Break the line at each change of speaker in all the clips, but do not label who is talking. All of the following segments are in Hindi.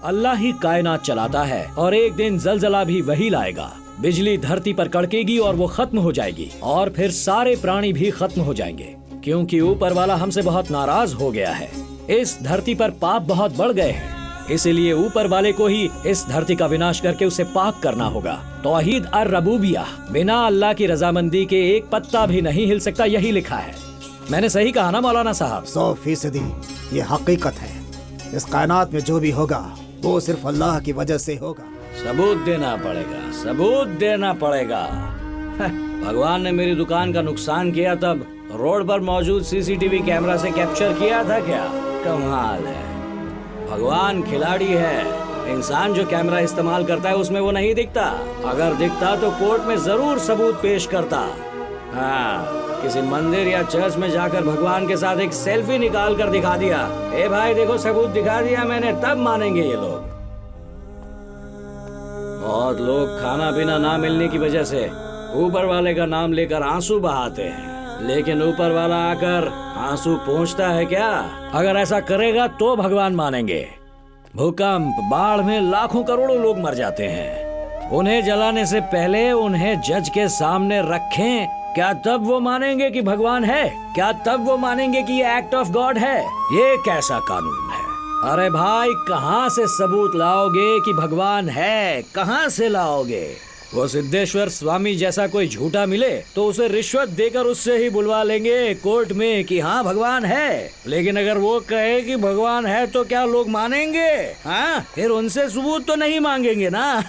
अल्लाह ही कायनात चलाता है और एक दिन जलजला भी वही लाएगा। बिजली धरती पर कड़केगी और वो खत्म हो जाएगी और फिर सारे प्राणी भी खत्म हो जाएंगे, क्योंकि ऊपर वाला हमसे बहुत नाराज हो गया है। इस धरती पर पाप बहुत बढ़ गए हैं, इसीलिए ऊपर वाले को ही इस धरती का विनाश करके उसे पाक करना होगा। तौहीद अर रबूबिया, बिना अल्लाह की रजामंदी के एक पत्ता भी नहीं हिल सकता, यही लिखा है। मैंने सही कहा ना मौलाना साहब?
100% ये हकीकत है। इस कायनात में जो भी होगा वो सिर्फ अल्लाह की वजह से होगा।
सबूत देना पड़ेगा, सबूत देना पड़ेगा। भगवान ने मेरी दुकान का नुकसान किया तब रोड पर मौजूद सीसीटीवी कैमरा से कैप्चर किया था क्या? कमाल है। भगवान खिलाड़ी है। इंसान जो कैमरा इस्तेमाल करता है उसमें वो नहीं दिखता। अगर दिखता तो कोर्ट में जरूर सबूत पेश करता। हाँ, किसी मंदिर या चर्च में जाकर भगवान के साथ एक सेल्फी निकाल कर दिखा दिया, ए भाई देखो सबूत दिखा दिया मैंने, तब मानेंगे ये लोग। बहुत लोग खाना पीना ना मिलने की वजह से ऊपर वाले का नाम लेकर आंसू बहाते हैं, लेकिन ऊपर वाला आकर आंसू पोंछता है क्या? अगर ऐसा करेगा तो भगवान मानेंगे। भूकंप, बाढ़ में लाखों करोड़ों लोग मर जाते हैं। उन्हें जलाने से पहले उन्हें जज के सामने रखें, क्या तब वो मानेंगे कि भगवान है? क्या तब वो मानेंगे कि ये एक्ट ऑफ गॉड है? ये कैसा कानून है? अरे भाई, कहाँ से सबूत लाओगे कि भगवान है? कहाँ से लाओगे? वो सिद्धेश्वर स्वामी जैसा कोई झूठा मिले तो उसे रिश्वत देकर उससे ही बुलवा लेंगे कोर्ट में कि हाँ भगवान है। लेकिन अगर वो कहे कि भगवान है तो क्या लोग मानेंगे? हाँ, फिर उनसे सबूत तो नहीं मांगेंगे ना।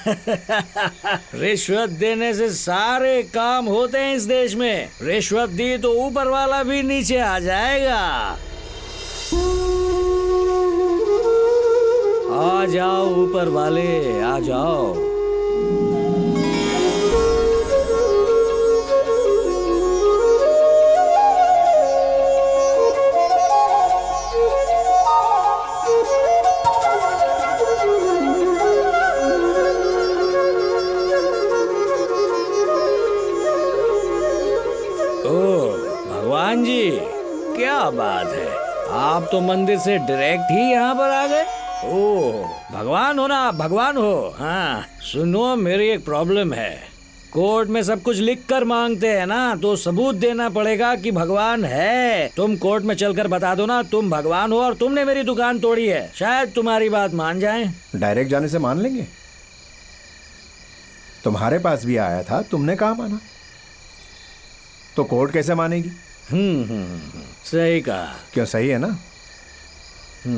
रिश्वत देने से सारे काम होते हैं इस देश में। रिश्वत दी तो ऊपर वाला भी नीचे आ जाएगा। आ जाओ ऊपर वाले, आ जाओ। भगवान जी, क्या बात है, आप तो मंदिर से डायरेक्ट ही यहाँ पर आ गए। ओह, भगवान हो ना आप, भगवान हो। हाँ सुनो, मेरी एक प्रॉब्लम है। कोर्ट में सब कुछ लिख कर मांगते हैं ना, तो सबूत देना पड़ेगा कि भगवान है। तुम कोर्ट में चलकर बता दो ना तुम भगवान हो और तुमने मेरी दुकान तोड़ी है, शायद तुम्हारी बात मान जाएं।
डायरेक्ट जाने से मान लेंगे? तुम्हारे पास भी आया था, तुमने कहा माना, तो कोर्ट कैसे मानेगी?
सही कहा।
क्यों सही है ना?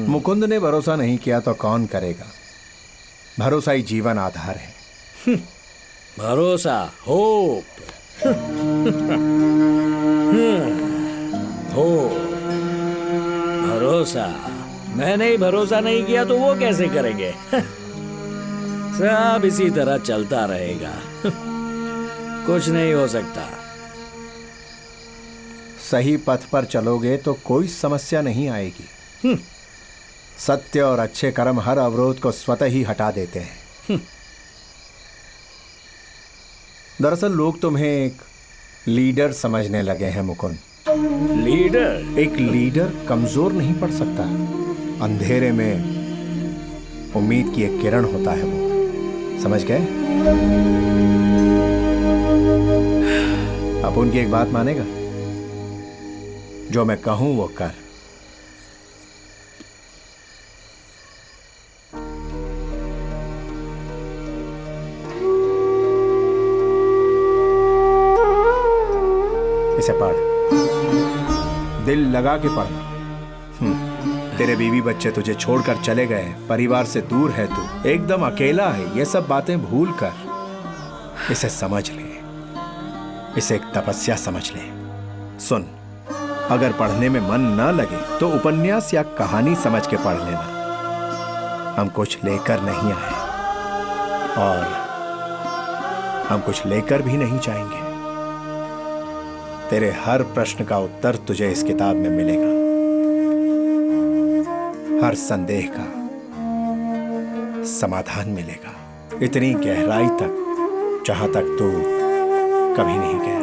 मुकुंद ने भरोसा नहीं किया तो कौन करेगा? भरोसा ही जीवन आधार है।
भरोसा, होप। हो भरोसा, मैंने ही भरोसा नहीं किया तो वो कैसे करेंगे? सब इसी तरह चलता रहेगा। कुछ नहीं हो सकता।
सही पथ पर चलोगे तो कोई समस्या नहीं आएगी। सत्य और अच्छे कर्म हर अवरोध को स्वतः ही हटा देते हैं। दरअसल लोग तुम्हें एक लीडर समझने लगे हैं मुकुंद।
लीडर?
एक लीडर कमजोर नहीं पड़ सकता। अंधेरे में उम्मीद की एक किरण होता है वो, समझ गए? अब उनकी एक बात मानेगा? जो मैं कहूं वो कर। इसे पढ़, दिल लगा के पढ़ना। तेरे बीवी बच्चे तुझे छोड़कर चले गए, परिवार से दूर है तू, एकदम अकेला है, ये सब बातें भूल कर इसे समझ ले। इसे एक तपस्या समझ ले। सुन, अगर पढ़ने में मन न लगे तो उपन्यास या कहानी समझ के पढ़ लेना। हम कुछ लेकर नहीं आए और हम कुछ लेकर भी नहीं जाएंगे। तेरे हर प्रश्न का उत्तर तुझे इस किताब में मिलेगा, हर संदेह का समाधान मिलेगा, इतनी गहराई तक जहां तक तू कभी नहीं गया।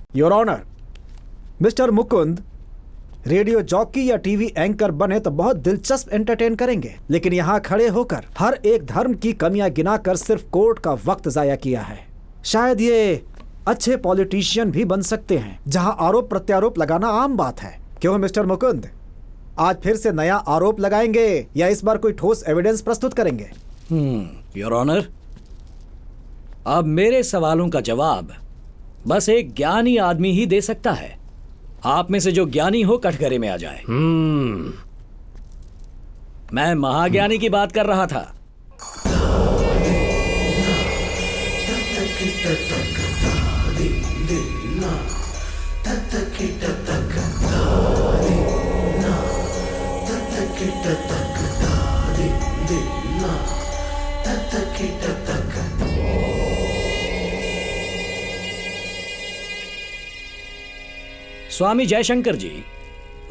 Your honour, Mister Mukund radio jockey या टीवी एंकर बने तो बहुत दिलचस्प एंटरटेन करेंगे, लेकिन यहाँ खड़े होकर हर एक धर्म की कमियां गिनाकर सिर्फ कोर्ट का वक्त जाया किया है। शायद ये अच्छे पॉलिटिशियन भी बन सकते हैं, जहाँ आरोप प्रत्यारोप लगाना आम बात है। क्यों मिस्टर मुकुंद, आज फिर से नया आरोप लगाएंगे या इस बार कोई ठोस एविडेंस प्रस्तुत करेंगे?
योर ऑनर, अब मेरे सवालों का जवाब बस एक ज्ञानी आदमी ही दे सकता है। आप में से जो ज्ञानी हो कटघरे में आ जाए। मैं महाज्ञानी की बात कर रहा था। स्वामी जयशंकर जी,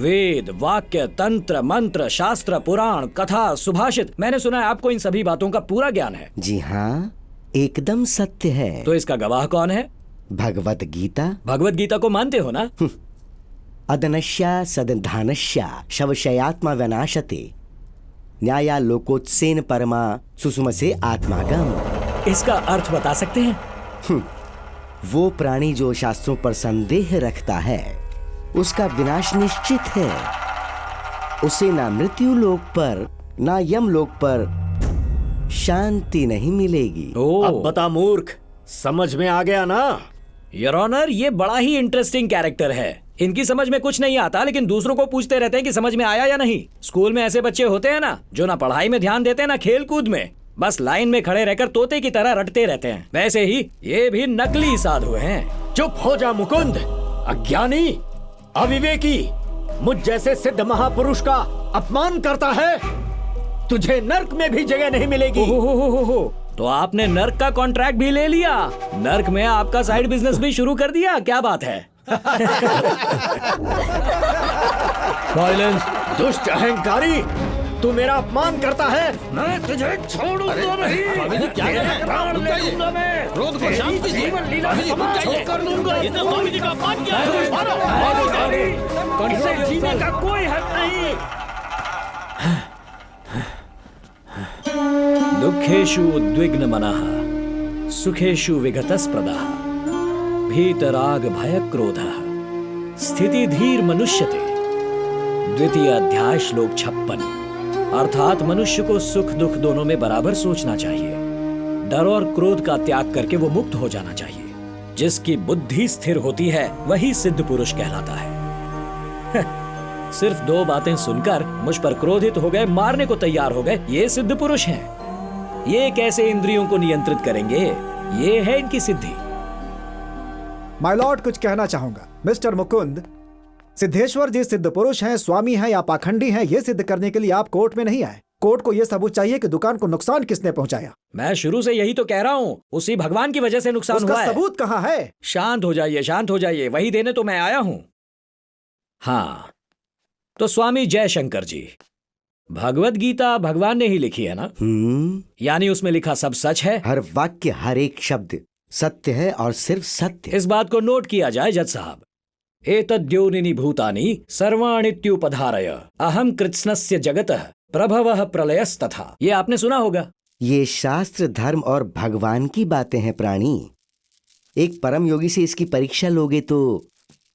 वेद, वाक्य, तंत्र, मंत्र, शास्त्र, पुराण, कथा, सुभाषित, मैंने सुना है आपको इन सभी बातों का पूरा ज्ञान है।
जी हाँ, एकदम सत्य है।
तो इसका गवाह कौन है?
भगवत गीता।
भगवत गीता को मानते हो ना?
अदनश्या सदधानश्या शवशयात्मा विनाशते न्याया लोकोत्सेन परमा सुसुमसे आत्मागम।
इसका अर्थ बता सकते हैं?
वो प्राणी जो शास्त्रों पर संदेह रखता है उसका विनाश निश्चित है। उसे ना मृत्यु लोक पर ना यम लोक पर शांति नहीं मिलेगी।
अब बता मूर्ख, समझ में आ गया ना?
योर ऑनर, ये बड़ा ही इंटरेस्टिंग कैरेक्टर है। इनकी समझ में कुछ नहीं आता, लेकिन दूसरों को पूछते रहते हैं कि समझ में आया या नहीं। स्कूल में ऐसे बच्चे होते हैं ना, जो ना पढ़ाई में ध्यान देते हैं ना खेल कूद में, बस लाइन में खड़े रहकर तोते की तरह रटते रहते हैं। वैसे ही ये भी नकली साधु हैं।
चुप हो जा मुकुंद, अज्ञानी, अविवेकी, मुझ जैसे सिद्ध महापुरुष का अपमान करता है। तुझे नर्क में भी जगह नहीं मिलेगी।
हो। तो आपने नर्क का कॉन्ट्रैक्ट भी ले लिया? नर्क में आपका साइड बिजनेस भी शुरू कर दिया? क्या बात है?
साइलेंस, दुष्ट अहंकारी, तू मेरा अपमान करता है।
मैं तुझे छोड़ूंगा नहीं। क्या
क्रोध को शांत कीजिए।
कर दूंगा।
स्वामी जी का अपमान किया है।
इसे जीने का कोई हक नहीं। दुखेषु उद्विग्न मनः सुखेषु विगतस्पृदः भीतराग भय क्रोधः स्थिति धीर मनुष्यते। द्वितीय अध्याय श्लोक 56। अर्थात मनुष्य को सुख दुख दोनों में बराबर सोचना चाहिए। डर और क्रोध का त्याग करके वो मुक्त हो जाना चाहिए। जिसकी बुद्धि स्थिर होती है वही सिद्ध पुरुष कहलाता है। सिर्फ दो बातें सुनकर मुझ पर क्रोधित हो गए, मारने को तैयार हो गए, ये सिद्ध पुरुष हैं। ये कैसे इंद्रियों को नियंत्रित करेंगे? ये है इनकी सिद्धि।
माय लॉर्ड, कुछ कहना चाहूंगा। मिस्टर मुकुंद, सिद्धेश्वर जी सिद्ध पुरुष हैं, स्वामी हैं या पाखंडी हैं, ये सिद्ध करने के लिए आप कोर्ट में नहीं आए। कोर्ट को यह सबूत चाहिए कि दुकान को नुकसान किसने पहुंचाया।
मैं शुरू से यही तो कह रहा हूँ, उसी भगवान की वजह से नुकसान हुआ है।
सबूत कहाँ है?
शांत हो जाइए, शांत हो जाइए, वही देने तो मैं आया हूँ। हाँ, तो स्वामी जयशंकर जी, भगवत गीता भगवान ने ही लिखी है ना? यानी उसमें लिखा सब सच है?
हर वाक्य, हर एक शब्द सत्य है और सिर्फ सत्य।
इस बात को नोट किया जाए जज साहब। एतद्योनिनि भूतानि सर्वाणित्युपधारय अहम कृत्स्नस्य जगतः प्रभवः प्रलयस्तथा। ये आपने सुना होगा।
ये शास्त्र, धर्म और भगवान की बातें हैं प्राणी। एक परम योगी से इसकी परीक्षा लोगे तो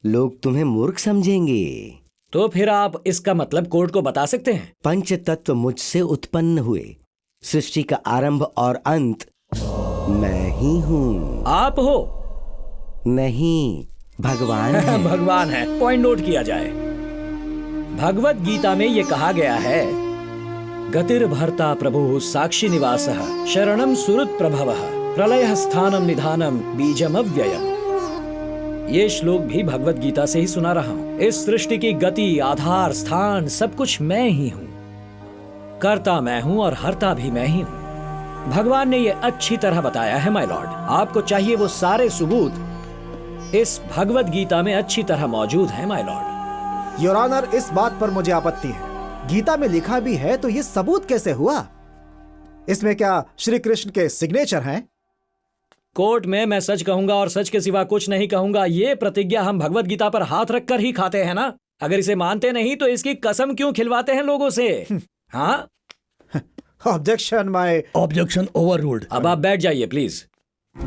लोग तुम्हें मूर्ख समझेंगे।
तो फिर आप इसका मतलब कोर्ट को बता सकते हैं?
पंच तत्व मुझसे उत्पन्न हुए। सृष्टि का आरंभ और अंत मैं ही हूँ।
आप हो?
नहीं, भगवान है।
भगवान है। पॉइंट नोट किया जाए। भगवत गीता में ये कहा गया है, गतिर्भर्ता प्रभु साक्षी निवासः शरणम सुहृत् प्रभवः प्रलयः स्थानम निधानम बीजम अव्ययम्। ये श्लोक भी भगवत गीता से ही सुना रहा हूँ। इस सृष्टि की गति, आधार, स्थान सब कुछ मैं ही हूँ। कर्ता मैं हूँ और हर्ता भी मैं ही हूँ। भगवान ने ये अच्छी तरह बताया है माय लॉर्ड। आपको चाहिए वो सारे सबूत इस भगवत गीता में अच्छी तरह मौजूद हैं माय लॉर्ड।
योर ऑनर, इस बात पर मुझे आपत्ति है। गीता में लिखा भी है तो ये सबूत कैसे हुआ? इसमें क्या श्री कृष्ण के सिग्नेचर हैं?
कोर्ट में मैं सच कहूंगा और सच के सिवा कुछ नहीं कहूंगा, ये प्रतिज्ञा हम भगवत गीता पर हाथ रखकर ही खाते हैं ना। अगर इसे मानते नहीं तो इसकी कसम क्यों खिलवाते हैं लोगों से? हाँ,
ऑब्जेक्शन माय
ऑब्जेक्शन ओवररूल्ड।
अब आप बैठ जाइए प्लीज।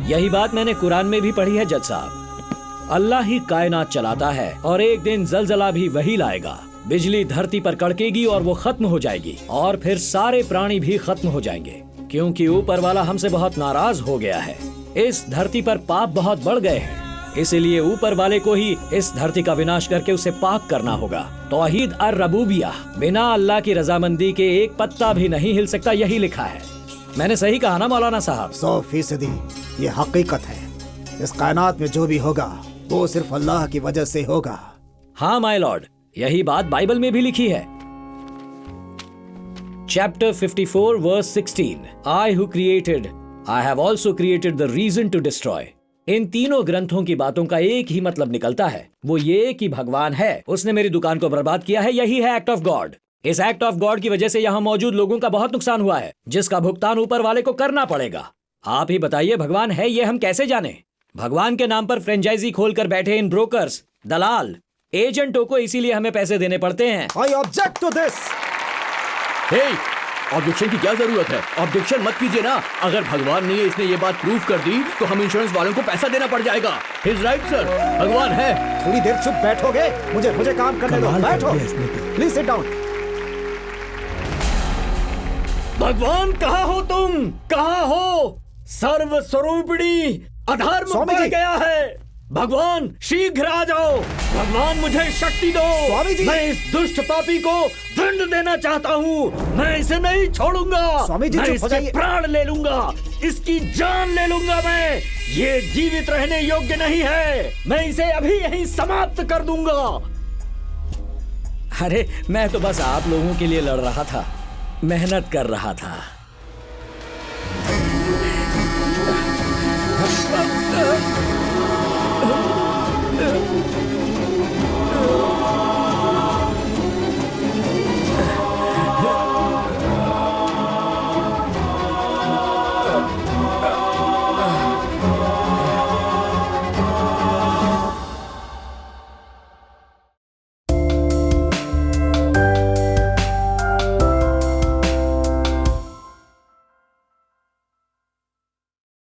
यही बात मैंने कुरान में भी पढ़ी है जज साहब। अल्लाह ही कायनात चलाता है और एक दिन जलजला भी वही लाएगा। बिजली धरती पर कड़केगी और वो खत्म हो जाएगी और फिर सारे प्राणी भी खत्म हो जाएंगे, क्योंकि ऊपर वाला हमसे बहुत नाराज हो गया है। इस धरती पर पाप बहुत बढ़ गए हैं, इसीलिए ऊपर वाले को ही इस धरती का विनाश करके उसे पाक करना होगा। तौहीद और रबूबिया, बिना अल्लाह की रजामंदी के एक पत्ता भी नहीं हिल सकता, यही लिखा है। मैंने सही कहा ना मौलाना साहब?
100% ये हकीकत है। इस कायनात में जो भी होगा वो सिर्फ अल्लाह की वजह से होगा।
हाँ माय लॉर्ड, यही बात बाइबल में भी लिखी है। Chapter 54 verse 16, I who created, I have also created the reason to destroy. इन तीनों ग्रंथों की बातों का एक ही मतलब निकलता है, वो ये कि भगवान है, उसने मेरी दुकान को बर्बाद किया है। यही है एक्ट ऑफ गॉड। इस एक्ट ऑफ गॉड की वजह से यहाँ मौजूद लोगों का बहुत नुकसान हुआ है, जिसका भुगतान ऊपर वाले को करना पड़ेगा। आप ही बताइए, भगवान है ये हम कैसे जाने? भगवान के नाम पर फ्रेंचाइजी खोलकर बैठे इन ब्रोकर्स, दलाल, एजेंटों को इसीलिए हमें पैसे देने पड़ते हैं।
I object to this.
Objection की क्या जरूरत है? ऑब्जेक्शन मत कीजिए ना। अगर भगवान ने इसने ये बात प्रूव कर दी तो हम इंश्योरेंस वालों को पैसा देना पड़ जाएगा। हिज राइट सर, भगवान है।
थोड़ी देर चुप बैठोगे? मुझे काम करने दो। बैठो, प्लीज सिट डाउन।
भगवान कहाँ हो तुम? कहाँ हो? सर्व स्वरूपिणी अधर्म
स्वामी
बढ़
जी।
गया है। भगवान शीघ्र आ जाओ। भगवान मुझे शक्ति दो।
स्वामी जी।
मैं इस दुष्ट पापी को दंड देना चाहता हूँ। मैं इसे नहीं छोड़ूंगा।
स्वामी जी,
मैं
चुप हो
इसके
जाइए।
प्राण ले लूंगा, इसकी जान ले लूंगा। मैं ये जीवित रहने योग्य नहीं है। मैं इसे अभी यहीं समाप्त कर दूंगा।
अरे मैं तो बस आप लोगों के लिए लड़ रहा था, मेहनत कर रहा था।